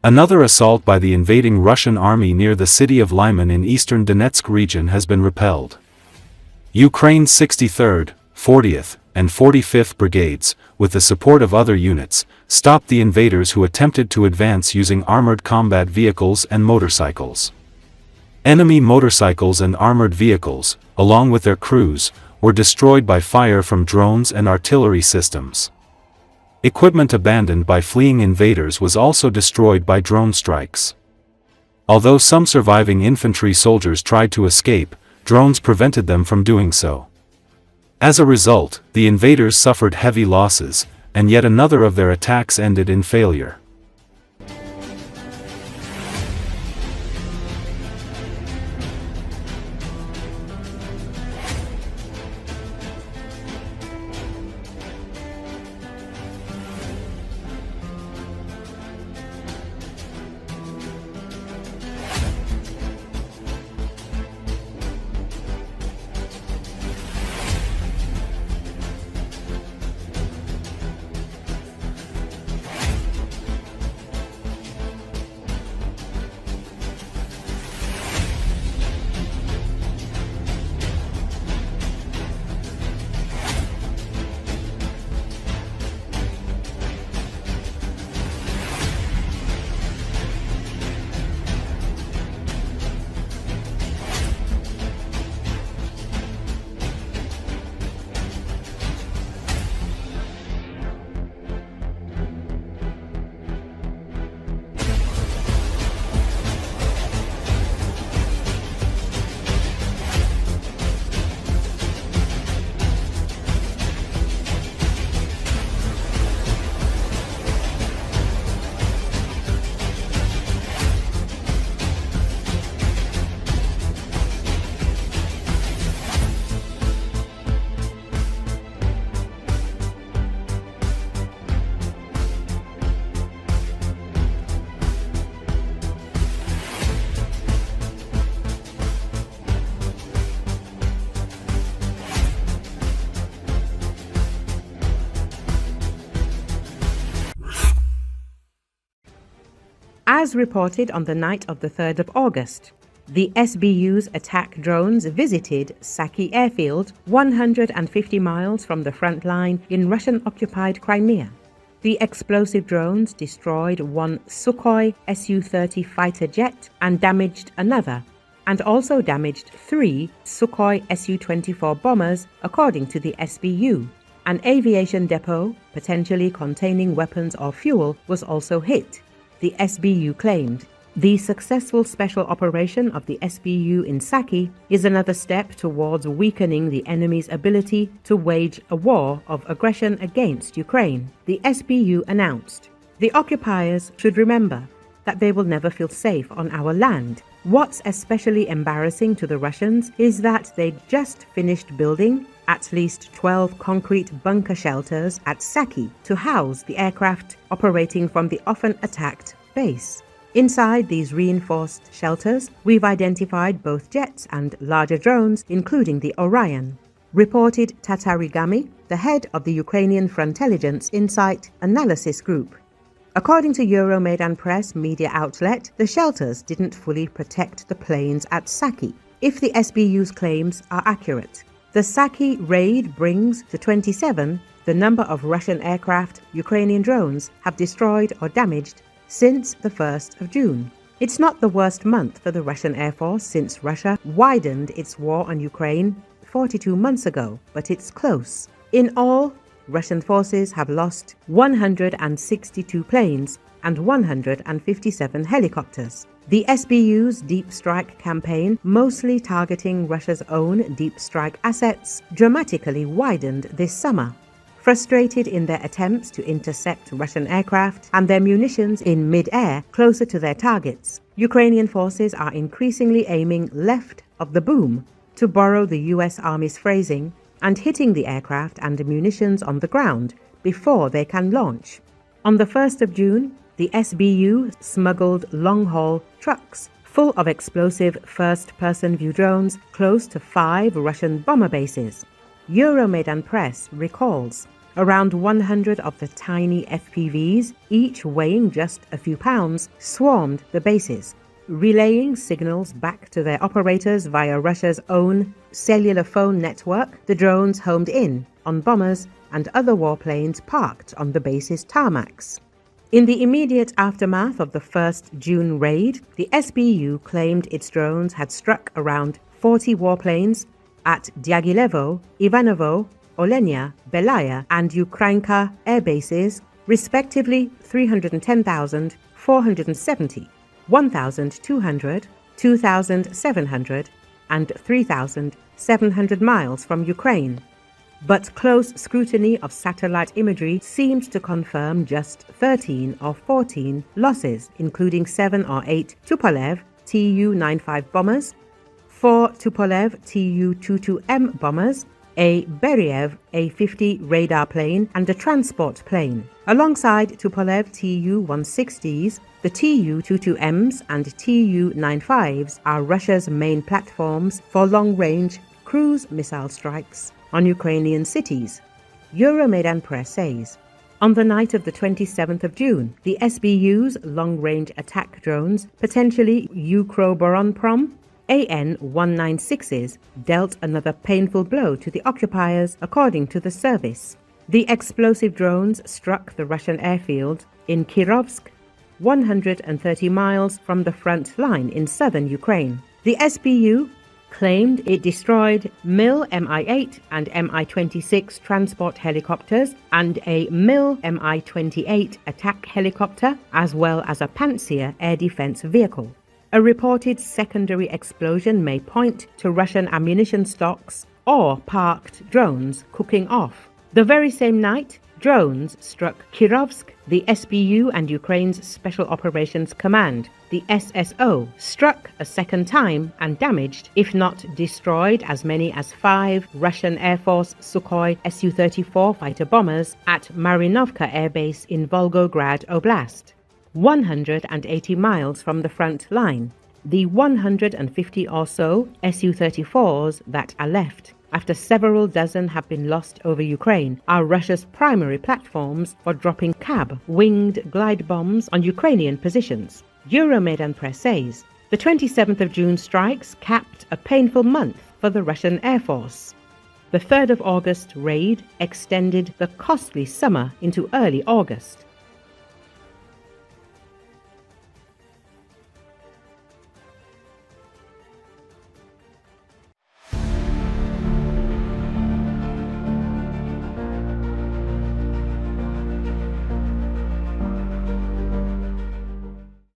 Another assault by the invading Russian army near the city of Lyman in eastern Donetsk region has been repelled. Ukraine's 63rd, 40th, and 45th Brigades, with the support of other units, stopped the invaders who attempted to advance using armored combat vehicles and motorcycles. Enemy motorcycles and armored vehicles, along with their crews, were destroyed by fire from drones and artillery systems. Equipment abandoned by fleeing invaders was also destroyed by drone strikes. Although some surviving infantry soldiers tried to escape, drones prevented them from doing so. As a result, the invaders suffered heavy losses, and yet another of their attacks ended in failure. As reported on the night of the 3rd of August, the SBU's attack drones visited Saki airfield, 150 miles from the front line in Russian-occupied Crimea. The explosive drones destroyed one Sukhoi Su-30 fighter jet and damaged another, and also damaged 3 Sukhoi Su-24 bombers, according to the SBU. An aviation depot, potentially containing weapons or fuel, was also hit, the SBU claimed. The successful special operation of the SBU in Saki is another step towards weakening the enemy's ability to wage a war of aggression against Ukraine, the SBU announced. The occupiers should remember that they will never feel safe on our land. What's especially embarrassing to the Russians is that they just finished building at least 12 concrete bunker shelters at Saki to house the aircraft operating from the often attacked base. Inside these reinforced shelters, we've identified both jets and larger drones, including the Orion, reported Tatarigami, the head of the Ukrainian Frontelligence Insight Analysis Group. According to Euromaidan Press media outlet, the shelters didn't fully protect the planes at Saki, if the SBU's claims are accurate. The Saki raid brings to 27 the number of Russian aircraft Ukrainian drones have destroyed or damaged since the 1st of June. It's not the worst month for the Russian Air Force since Russia widened its war on Ukraine 42 months ago, but it's close. In all, Russian forces have lost 162 planes and 157 helicopters. The SBU's deep strike campaign, mostly targeting Russia's own deep strike assets, dramatically widened this summer. Frustrated in their attempts to intercept Russian aircraft and their munitions in mid-air closer to their targets, Ukrainian forces are increasingly aiming left of the boom, to borrow the US Army's phrasing, and hitting the aircraft and munitions on the ground before they can launch. On the 1st of June, the SBU smuggled long-haul trucks full of explosive first-person view drones close to 5 Russian bomber bases. Euromaidan Press recalls Around 100 of the tiny FPVs, each weighing just a few pounds, swarmed the bases, relaying signals back to their operators via Russia's own cellular phone network. The drones homed in on bombers and other warplanes parked on the base's tarmacs. In the immediate aftermath of the first June raid, the SBU claimed its drones had struck around 40 warplanes at Diaghilevo, Ivanovo, Olenia, Belaya and Ukrainka air bases, respectively 310,000, 470, 1,200, 2,700 and 3,700 miles from Ukraine. But close scrutiny of satellite imagery seemed to confirm just 13 or 14 losses, including 7 or 8 Tupolev Tu-95 bombers, 4 Tupolev Tu-22M bombers, a Beriev A-50 radar plane and a transport plane. Alongside Tupolev Tu-160s, the Tu-22Ms and Tu-95s are Russia's main platforms for long-range cruise missile strikes on Ukrainian cities, Euromaidan Press says. On the night of the 27th of June, the SBU's long-range attack drones, potentially Ukroboronprom AN-196s, dealt another painful blow to the occupiers, according to the service. The explosive drones struck the Russian airfield in Kirovsk, 130 miles from the front line in southern Ukraine. The SBU claimed it destroyed MiL-Mi-8 and Mi-26 transport helicopters and a MiL-Mi-28 attack helicopter, as well as a Pantsir air defense vehicle. A reported secondary explosion may point to Russian ammunition stocks or parked drones cooking off. The very same night, drones struck Kirovsk. The SBU and Ukraine's Special Operations Command, the SSO, struck a second time and damaged, if not destroyed, as many as 5 Russian Air Force Sukhoi Su-34 fighter bombers at Marinovka Air Base in Volgograd Oblast, 180 miles from the front line. The 150 or so Su-34s that are left, after several dozen have been lost over Ukraine, are Russia's primary platforms for dropping CAB winged glide bombs on Ukrainian positions. Euromaidan Press says the 27th of June strikes capped a painful month for the Russian Air Force. The 3rd of August raid extended the costly summer into early August.